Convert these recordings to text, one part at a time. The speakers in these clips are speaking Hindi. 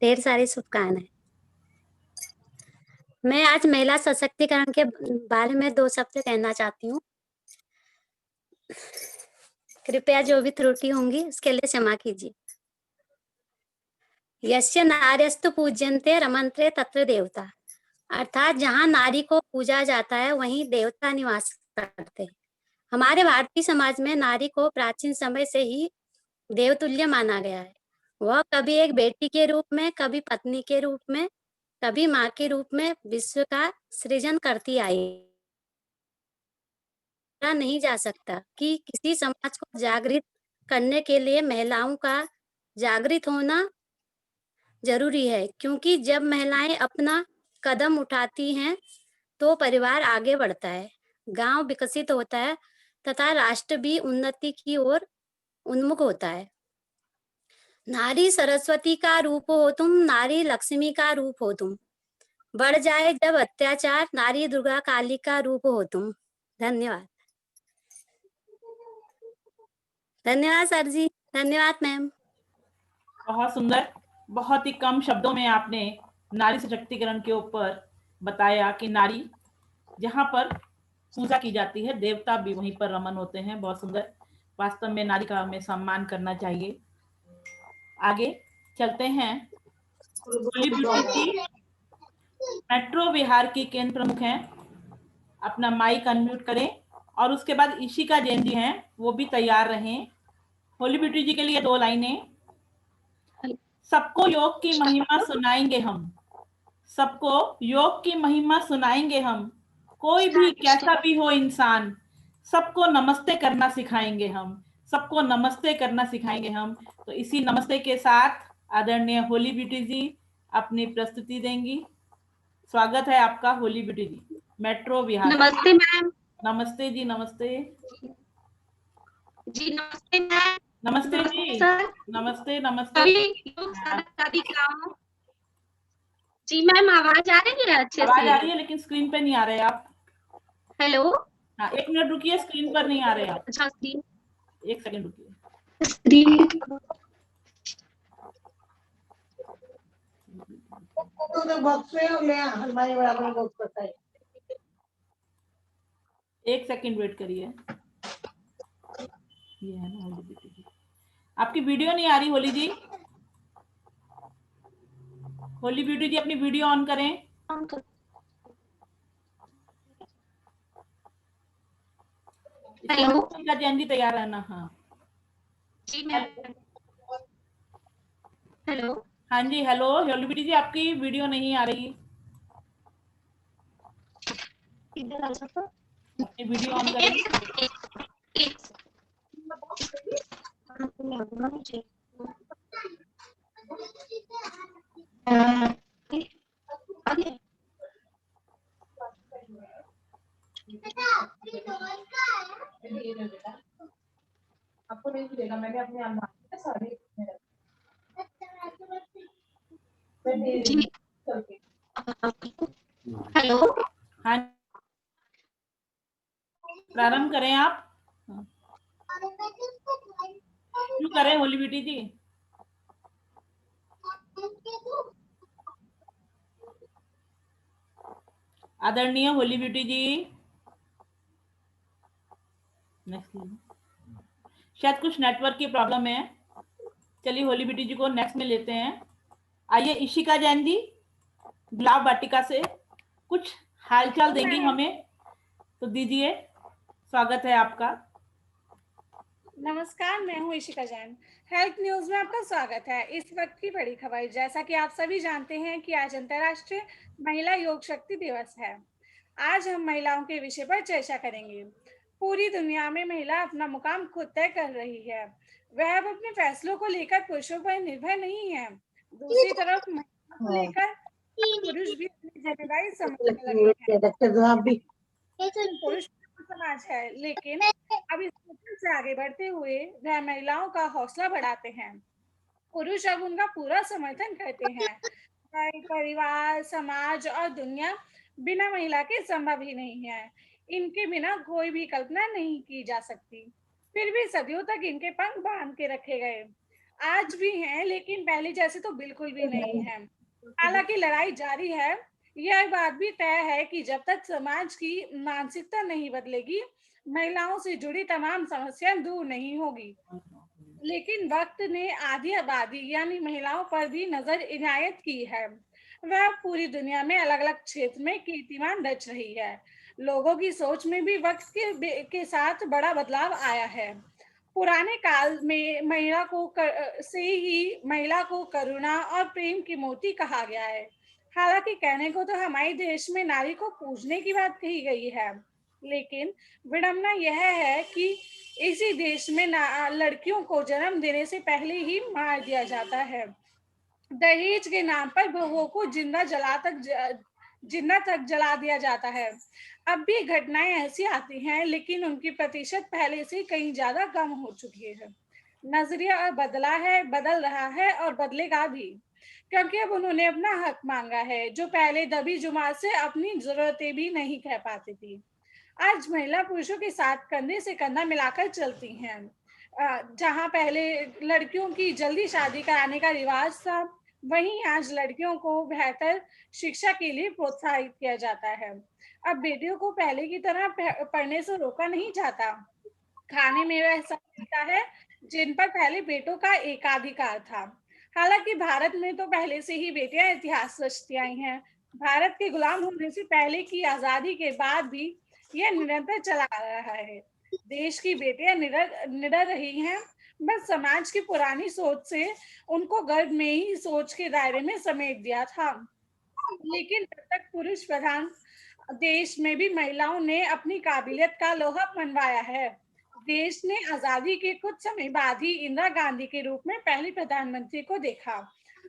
ढेर सारी शुभकामनाएं। मैं आज महिला सशक्तिकरण के बारे में 2 शब्द कहना चाहती हूँ। कृपया जो भी त्रुटि होंगी उसके लिए क्षमा कीजिए। यस्य नार्यस्तु पूज्यन्ते रमन्ते तत्र देवता, अर्थात जहाँ नारी को पूजा जाता है वहीं देवता निवास करते हैं। हमारे भारतीय समाज में नारी को प्राचीन समय से ही देवतुल्य माना गया है। वह कभी एक बेटी के रूप में, कभी पत्नी के रूप में, कभी माँ के रूप में विश्व का सृजन करती आई। नहीं जा सकता कि किसी समाज को जागृत करने के लिए महिलाओं का जागृत होना जरूरी है, क्योंकि जब महिलाएं अपना कदम उठाती हैं तो परिवार आगे बढ़ता है, गांव विकसित होता है तथा राष्ट्र भी उन्नति की ओर उन्मुख होता है। नारी सरस्वती का रूप हो तुम, नारी लक्ष्मी का रूप हो तुम, बढ़ जाए जब अत्याचार, नारी दुर्गा काली का रूप हो तुम। धन्यवाद। धन्यवाद सर जी। धन्यवाद मैम। बहुत सुंदर। बहुत ही कम शब्दों में आपने नारी सशक्तिकरण के ऊपर बताया कि नारी जहां पर पूजा की जाती है देवता भी वहीं पर रमन होते हैं। बहुत सुंदर। वास्तव में नारी का हमें सम्मान करना चाहिए। आगे चलते हैं। होली ब्यूटी जी मेट्रो बिहार की केंद्र प्रमुख हैं, अपना माइक अनम्यूट करें। और उसके बाद इशिका जैन जी हैं, वो भी तैयार रहें। होली ब्यूटी जी के लिए 2 लाइनें। सबको योग की महिमा सुनाएंगे हम, सबको योग की महिमा सुनाएंगे हम, कोई भी कैसा भी हो इंसान, सबको नमस्ते करना सिखाएंगे हम, सबको नमस्ते करना सिखाएंगे हम। तो इसी नमस्ते के साथ आदरणीय होली ब्यूटी जी अपनी प्रस्तुति देंगी। स्वागत है आपका होली ब्यूटी जी, मेट्रो बिहार। नमस्ते मैम। नमस्ते जी। नमस्ते जी। नमस्ते मैम। नमस्ते जी। सर। नमस्ते नमस्ते। जी मैम, आवाज आ रही है अच्छे से? आवाज आ रही है लेकिन स्क्रीन पे नहीं आ रहे आप। हेलो। हाँ, 1 मिनट रुकिए, स्क्रीन पर नहीं आ रहे आप। अच्छा, स्क्रीन 1 सेकंड रुकिए। एक सेकंड वेट करिए। ये है ना होली ब्यूटी जी, आपकी वीडियो नहीं आ रही होली जी। होली ब्यूटी जी अपनी वीडियो ऑन करें। हेलो का जैन जी तैयार रहना। हाँ जी मैम। हेलो। हाँ जी हेलो। होली ब्यूटी जी आपकी वीडियो नहीं आ रही, अपनी वीडियो ऑन करें। आपको नहीं देगा, मैंने अपने आप सारे हेलो। हाँ प्रारंभ करें आप। शुरू करें होली ब्यूटी जी। आदरणीय होली ब्यूटी जी शायद कुछ नेटवर्क की प्रॉब्लम है। चलिए होली ब्यूटी जी को नेक्स्ट में लेते हैं। आइए इशिका जैन जी गुलाब वाटिका से कुछ हालचाल देंगी हमें, तो दीजिए। स्वागत है आपका। नमस्कार, मैं हूँ इशिका जैन। हेल्थ न्यूज में आपका स्वागत है। इस वक्त की बड़ी खबर, जैसा कि आप सभी जानते हैं कि आज अंतर्राष्ट्रीय महिला योग शक्ति दिवस है। आज हम महिलाओं के विषय पर चर्चा करेंगे। पूरी दुनिया में महिला अपना मुकाम खुद तय कर रही है। वह अब अपने फैसलों को लेकर पुरुषों पर निर्भर नहीं है। दूसरी तरफ महिलाओं को लेकर पुरुष भी अपनी जिम्मेदारी समझने लगे हैं। पुरुष समाज है, लेकिन अब इस मुद्दे से आगे बढ़ते हुए वह महिलाओं का हौसला बढ़ाते हैं। पुरुष अब उनका पूरा समर्थन करते हैं। परिवार, समाज और दुनिया बिना महिला के संभव ही नहीं है। इनके बिना कोई भी कल्पना नहीं की जा सकती। फिर भी सदियों तक इनके पंख बांध के रखे गए। आज भी हैं, लेकिन पहले जैसे तो बिल्कुल भी नहीं है। हालांकि लड़ाई जारी है। यह बात भी तय है कि जब तक समाज की मानसिकता नहीं बदलेगी, महिलाओं से जुड़ी तमाम समस्याएं दूर नहीं होगी। लेकिन वक्त ने आधी आबादी यानी महिलाओं पर भी नजर इनायत की है। वह पूरी दुनिया में अलग अलग क्षेत्र में कीर्तिमान रच रही है। लोगों की सोच में भी वक्त के साथ बड़ा बदलाव आया है। पुराने काल में से ही महिला को करुणा और प्रेम की मूर्ति कहा गया है। हालांकि कहने को तो हमारे देश में नारी को पूजने की बात कही गई है, लेकिन विडंबना यह है कि इसी देश में लड़कियों को जन्म देने से पहले ही मार दिया जाता है। दहेज के नाम पर बहुओं को जिंदा तक जला दिया जाता है। अब भी घटनाएं ऐसी आती हैं, लेकिन उनकी प्रतिशत पहले से कहीं ज्यादा कम हो चुकी है। नजरिया बदल रहा है और बदलेगा भी, क्योंकि अब उन्होंने अपना हक मांगा है, जो पहले दबी जुबान से अपनी जरूरतें भी नहीं कह पाती थी। आज महिला पुरुषों के साथ कंधे से कंधा मिलाकर चलती हैं। जहां पहले लड़कियों की जल्दी शादी कराने का रिवाज था, वहीं आज लड़कियों को बेहतर शिक्षा के लिए प्रोत्साहित किया जाता है। अब बेटियों को पहले की तरह पढ़ने से रोका नहीं जाता। खाने में वह सब मिलता है जिन पर पहले बेटों का एकाधिकार था। हालांकि भारत में तो पहले से ही बेटियां इतिहास रचती आई हैं। भारत के गुलाम होने से पहले की आजादी के बाद भी यह निरंतर चला आ रहा है। देश की बेटियां निडर रही हैं, बस समाज की पुरानी सोच से उनको गर्भ में ही सोच के दायरे में समेट दिया था। लेकिन जब तक पुरुष प्रधान देश में भी महिलाओं ने अपनी काबिलियत का लोहा मनवाया है। देश ने आजादी के कुछ समय बाद ही इंदिरा गांधी के रूप में पहली प्रधानमंत्री को देखा।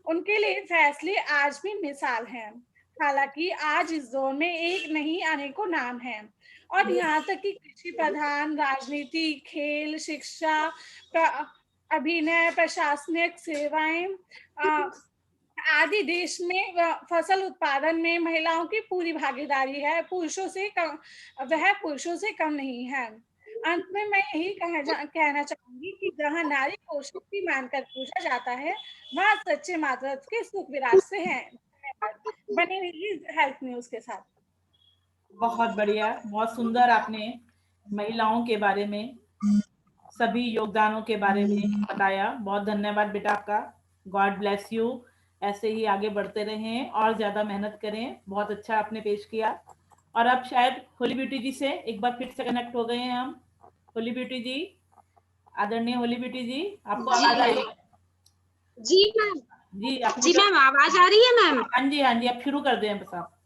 उनके लिए फैसले आज भी मिसाल हैं। हालांकि आज इस दौर में एक नहीं अनेकों नाम हैं, और यहाँ तक कि कृषि प्रधान, राजनीति, खेल, शिक्षा, अभिनय, प्रशासनिक सेवाएं आदि देश में फसल उत्पादन में महिलाओं की पूरी भागीदारी है। वह पुरुषों से कम नहीं है। अंत में मैं यही कहना चाहूंगी कि जहां नारी को शक्ति मानकर पूजा जाता है, वहां सच्चे मातृत्व के सुख विराजते हैं। धन्यवाद। बने रहिए हेल्थ न्यूज के साथ। बहुत बढ़िया, बहुत सुंदर आपने महिलाओं के बारे में, सभी योगदानों के बारे में बताया। बहुत धन्यवाद बेटा आपका। God bless you. ऐसे ही आगे बढ़ते रहें और ज्यादा मेहनत करें। बहुत अच्छा आपने पेश किया। और अब शायद होली ब्यूटी जी से एक बार फिर से कनेक्ट हो गए हैं हम। होली ब्यूटी जी, आदरणीय होली ब्यूटी जी, आपको आवाज आ रही है? जी मैम। जी जी मैम, आवाज आ रही है मैम? हाँ जी, हाँ जी, आप शुरू कर दें बस आप।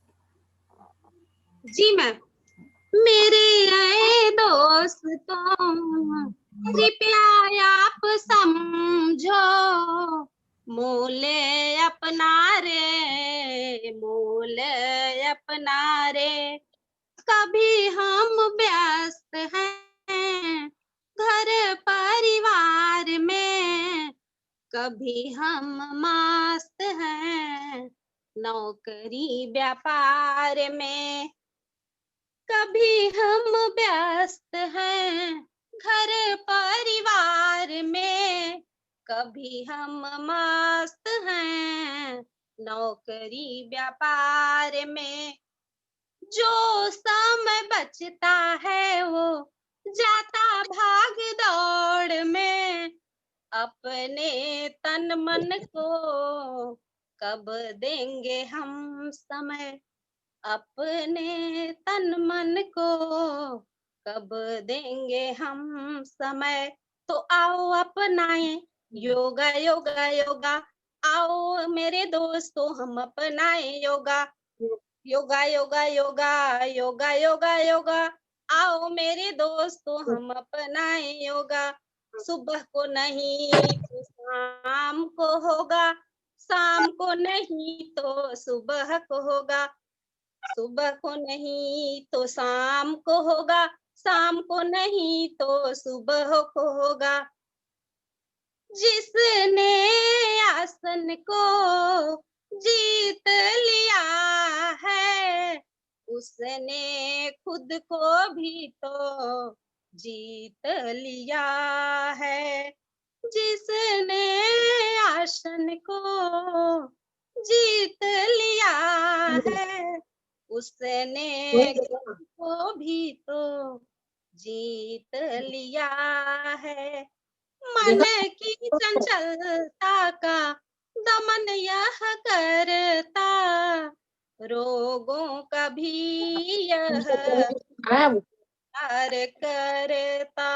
जी मैम। मेरे दोस्तों, कृपया आप समझो, मूल अपना रे, मूल अपना रे। कभी हम व्यस्त हैं घर परिवार में, कभी हम मस्त हैं नौकरी व्यापार में। कभी हम व्यस्त हैं घर परिवार में, कभी हम मस्त हैं नौकरी व्यापार में। जो समय बचता है वो जाता भाग दौड़ में, अपने तन मन को कब देंगे हम समय, अपने तन मन को कब देंगे हम समय। तो आओ अपनाएं योगा योगा योगा, आओ मेरे दोस्तों हम अपनाएं योगा योगा योगा योगा योगा योगा योगा। आओ मेरे दोस्तों हम अपनाएं योगा। सुबह को नहीं तो शाम को होगा, शाम को नहीं तो सुबह को होगा, सुबह को नहीं तो शाम को होगा, शाम को नहीं तो सुबह को होगा। जिसने आसन को जीत लिया है, उसने खुद को भी तो जीत लिया है। जिसने आशन को जीत लिया है, उसने को भी तो जीत लिया है। मन की चंचलता का दमन यह करता, रोगों का भी यह प्यार करता।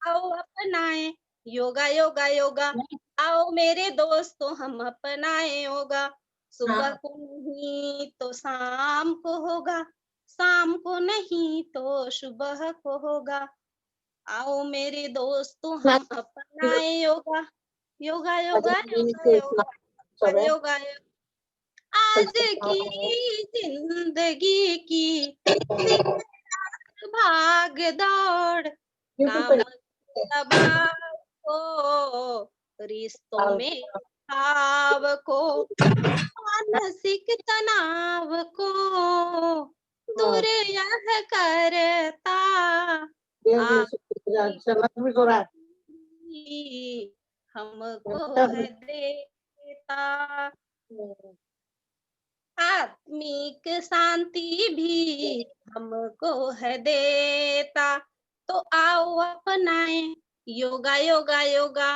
आओ अपनाए योगा योगा योगा, आओ मेरे दोस्तों हम अपनाए योगा। सुबह को नहीं तो शाम को होगा, शाम को नहीं तो सुबह को होगा। आओ मेरे दोस्तों हम अपनाए योगा योगा योगा योगा योगा योगा। आज की जिंदगी की भाग दौड़, काम दबाव को, रिश्तों में भाव को, मानसिक तनाव को दूर यह करता, हमको है देता। आत्मिक शांति भी हमको है देता। तो आओ अपनाए योगा योगा योगा,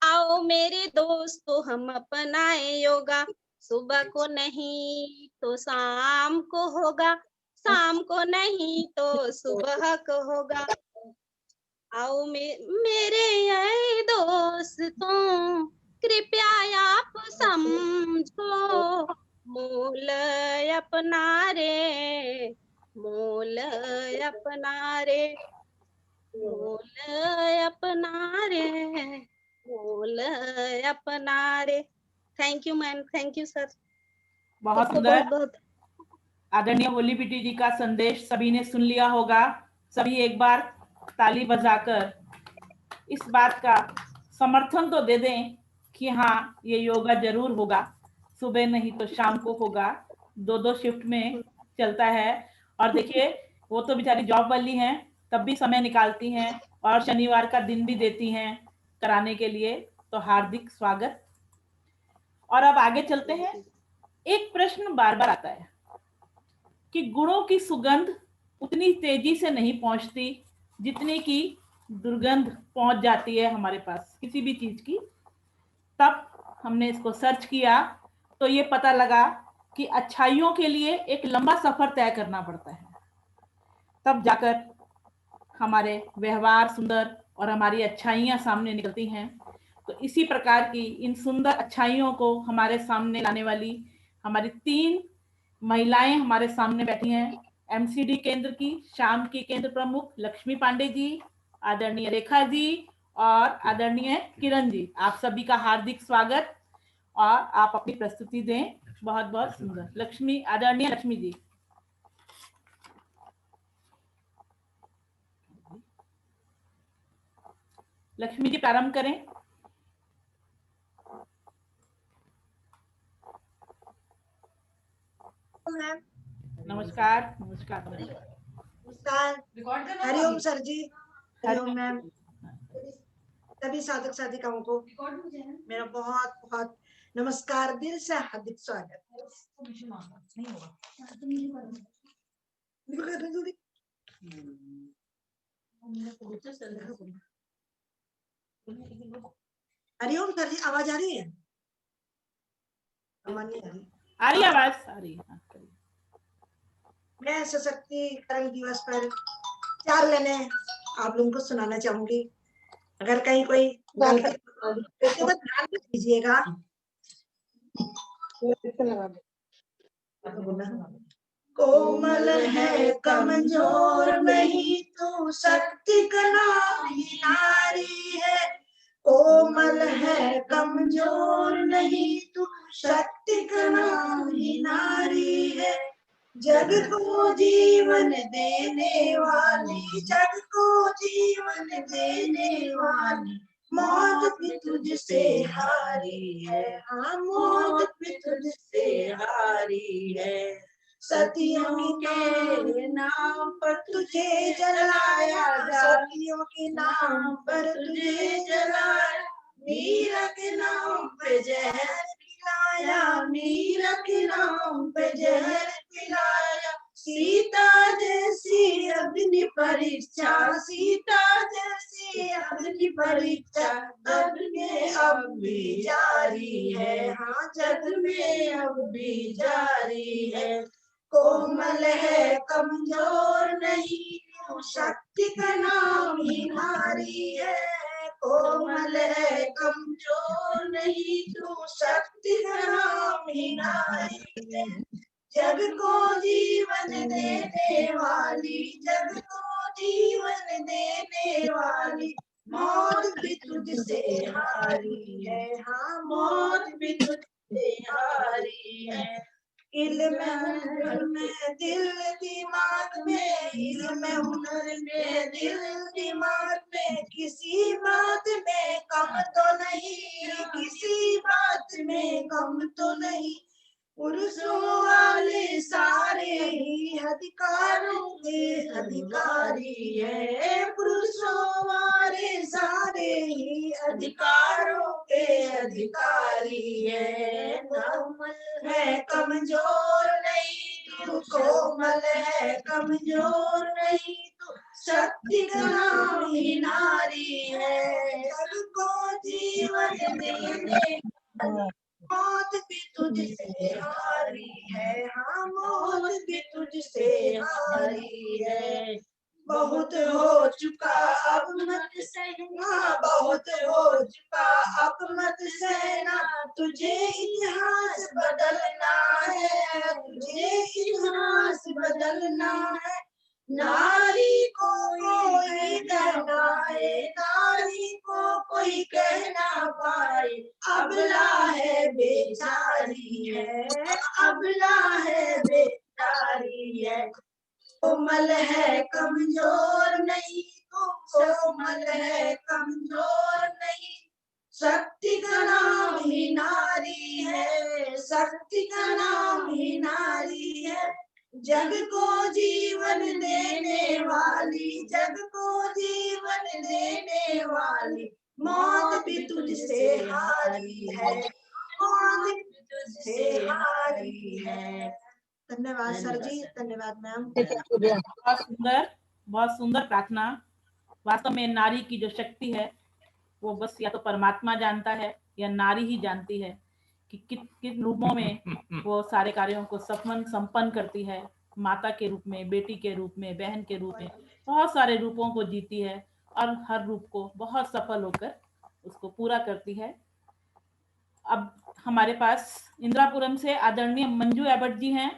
आओ मेरे दोस्तों हम अपनाए योगा। सुबह को नहीं तो शाम को होगा, शाम को नहीं तो सुबह को होगा। आओ मेरे ये दोस्तों कृपया आप समझो, मूल अपना रे, मूल अपना रे, मूल अपना रे, मूल अपना रे। Thank you ma'am, thank you sir. बहुत सुंदर। आदरणीय होली बेटी जी का संदेश सभी ने सुन लिया होगा। सभी एक बार ताली बजाकर इस बात का समर्थन तो दे दें कि हाँ, ये योगा जरूर होगा। सुबह नहीं तो शाम को होगा, 2-2 शिफ्ट में चलता है। और देखिए, वो तो बेचारी जॉब वाली हैं, तब भी समय निकालती हैं और शनिवार का दिन भी देती हैं कराने के लिए। तो हार्दिक स्वागत। और अब आगे चलते हैं। एक प्रश्न बार बार आता है कि गुणों की सुगंध उतनी तेजी से नहीं पहुंचती जितनी की दुर्गंध पहुंच जाती है हमारे पास किसी भी चीज की। तब हमने इसको सर्च किया तो ये पता लगा कि अच्छाइयों के लिए एक लंबा सफर तय करना पड़ता है, तब जाकर हमारे व्यवहार सुंदर और हमारी अच्छाइयां सामने निकलती हैं। तो इसी प्रकार की इन सुंदर अच्छाइयों को हमारे सामने लाने वाली हमारी 3 महिलाएं हमारे सामने बैठी हैं। एमसीडी केंद्र की शाम की केंद्र प्रमुख लक्ष्मी पांडे जी, आदरणीय रेखा जी और आदरणीय किरण जी, आप सभी का हार्दिक स्वागत। और आप अपनी प्रस्तुति दें। बहुत बहुत सुंदर। लक्ष्मी, आदरणीय लक्ष्मी जी। लक्ष्मी जी प्रारंभ करें। नमस्कार। नमस्कार। नमस्कार। हरिओम सर जी। हरिओम मैम। सभी साधक साधिकाओं को मेरा बहुत बहुत नमस्कार, दिल से हार्दिक स्वागत। हरिओम सर जी, आवाज आ रही है? आ रही आवाज? आ रही है। मैं सशक्तिकरण दिवस पर 4 लाइनें आप लोगों को सुनाना चाहूंगी। अगर कहीं कोई गलती तो ध्यान दीजिएगा। कोमल है कमजोर नहीं तू, शक्ति का नाम ही नारी है। कोमल है कमजोर नहीं तू, शक्ति का नाम ही नारी है। जग को जीवन देने वाली, जग को जीवन देने वाली, मौत भी तुझसे हारी है। हाँ, मौत भी तुझसे हारी है। सतियों के नाम पर तुझे जलाया, सतियों के नाम पर तुझे जलाया, मीरा के नाम पे जहर पिलाया, मीरा के नाम पे जहर पिलाया। सीता जैसी अग्नि परीक्षा, सीता जैसी अग्नि परीक्षा जग में अब भी जारी है, हाँ जग में अब भी जारी है। कोमल है कमजोर नहीं, शक्ति का नाम ही नारी है। कोमल है कमजोर नहीं, तू शक्ति का नाम ही नारी है। जग को जीवन देने वाली, जग को जीवन देने वाली, मौत भी तुझसे हारी है, हाँ मौत भी तुझसे हारी है। इल्म हुनर में दिल दिमाग में, इल्म हुनर में दिल दिमाग में, किसी बात में कम तो नहीं, किसी बात में कम तो नहीं। पुरुषों वाले सारे ही अधिकारों के अधिकारी है, पुरुषों वाले सारे ही अधिकारों के अधिकारी है। कोमल है कमजोर नहीं तू, कोमल है कमजोर नहीं तू, शक्ति का नाम ही नारी है। सबको जीवन देने, मौत भी तुझसे हारी है, हाँ मौत भी तुझसे हारी है। बहुत हो चुका अब मत सहना, बहुत हो चुका अब मत सहना, तुझे इतिहास बदलना है, तुझे इतिहास बदलना है। नारी को कोई कहना है, नारी को कोई कहना पाए, अबला है बेचारी है, अबला है बेचारी है। कोमल है कमजोर नहीं तू, कोमल है कमजोर नहीं, शक्ति का नाम ही नारी है, शक्ति का नाम ही नारी है। जग को जीवन देने वाली, जग को जीवन देने वाली, मौत भी तुझसे हारी है, मौत भी तुझसे हारी है। धन्यवाद सर जी, धन्यवाद मैम। बहुत सुंदर प्रार्थना। वास्तव में नारी की जो शक्ति है वो बस या तो परमात्मा जानता है या नारी ही जानती है कि किन रूपों में वो सारे कार्यों को संपन्न करती है। माता के रूप में, बेटी के रूप में, बहन के रूप में, बहुत सारे रूपों को जीती है और हर रूप को बहुत सफल होकर उसको पूरा करती है। अब हमारे पास इंदिरापुरम से आदरणीय मंजू एबट जी हैं।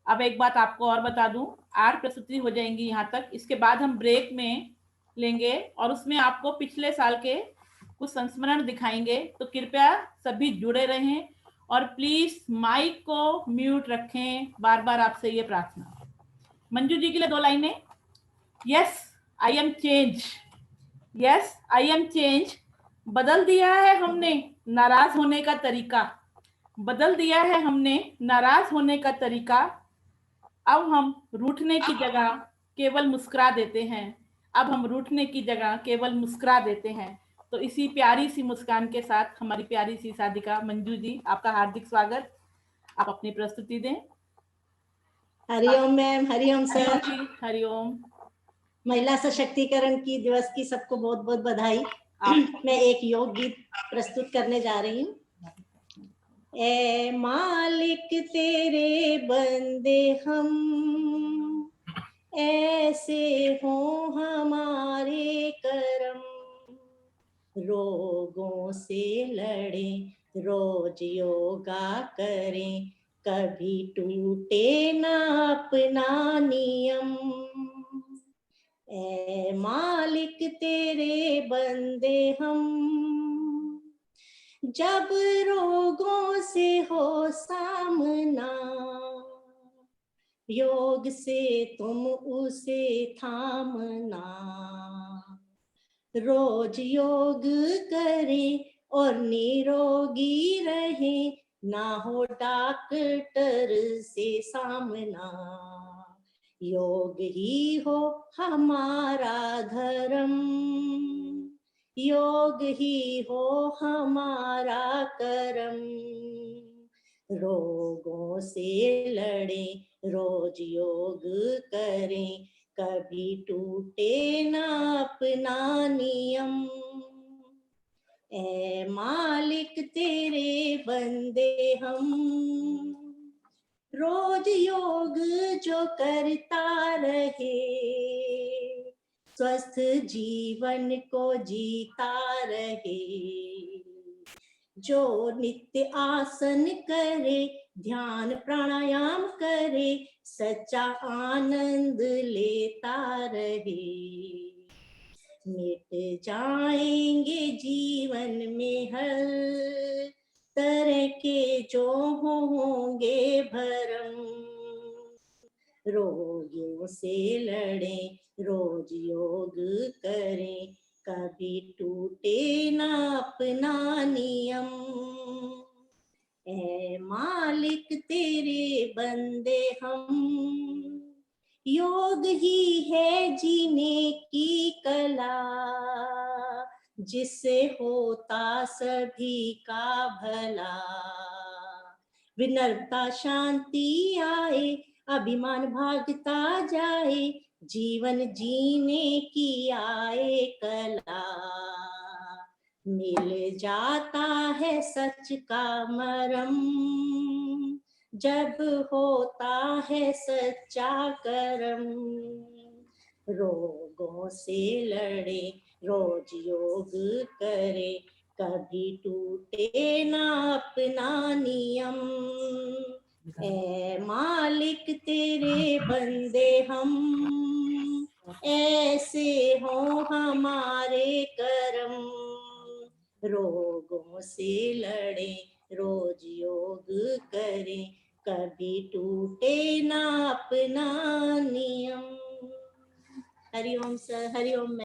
अब एक बात आपको और बता दूं, 8 प्रस्तुति हो जाएंगी यहाँ तक। इसके बाद हम ब्रेक में लेंगे और उसमें आपको पिछले साल के कुछ संस्मरण दिखाएंगे। तो कृपया सभी जुड़े रहें और प्लीज माइक को म्यूट रखें। बार बार आपसे ये प्रार्थना। मंजू जी के लिए 2 लाइनें। Yes I am change, yes I am change. बदल दिया है हमने नाराज होने का तरीका, बदल दिया है हमने नाराज होने का तरीका। अब हम रूठने की जगह केवल मुस्कुरा देते हैं, अब हम रूठने की जगह केवल मुस्कुरा देते हैं। तो इसी प्यारी सी मुस्कान के साथ हमारी प्यारी सी साधिका मंजू जी, आपका हार्दिक स्वागत। आप अपनी प्रस्तुति दें। Hariom ma'am, Hariom sir. हरिओम। महिला सशक्तिकरण की दिवस की सबको बहुत बहुत बधाई। मैं एक योग गीत प्रस्तुत करने जा रही हूँ। ए मालिक तेरे बंदे हम, ऐसे हो हमारे करम, रोगों से लड़े रोज योगा करें, कभी टूटे ना अपना नियम। ए मालिक तेरे बंदे हम, जब रोगों से हो सामना, योग से तुम उसे थामना। रोज योग करें और निरोगी रहें, ना हो डॉक्टर से सामना। योग ही हो हमारा धर्म, योग ही हो हमारा करम। रोगों से लड़े रोज योग करें, कभी टूटे ना अपना नियम। ए मालिक तेरे बंदे हम, रोज योग जो करता रहे, स्वस्थ जीवन को जीता रहे। जो नित्य आसन करे, ध्यान प्राणायाम करे, सच्चा आनंद लेता रहे। मिट जाएंगे जीवन में हर तरह के जो होंगे भरम। रोगियों से लड़े रोज योग करें, कभी टूटे ना अपना नियम। ए मालिक तेरे बंदे हम, योग ही है जीने की कला, जिससे होता सभी का भला। विनम्रता शांति आए, अभिमान भागता जाए, जीवन जीने की आए कला। मिल जाता है सच का मरम, जब होता है सच्चा करम। रोगों से लड़े रोज योग करे, कभी टूटे ना अपना नियम। ए मालिक तेरे बंदे हम, ऐसे हो हमारे करम। रोगों से लड़े रोज योग करें, कभी टूटे ना अपना नियम। हरिओम सर, हरिओम।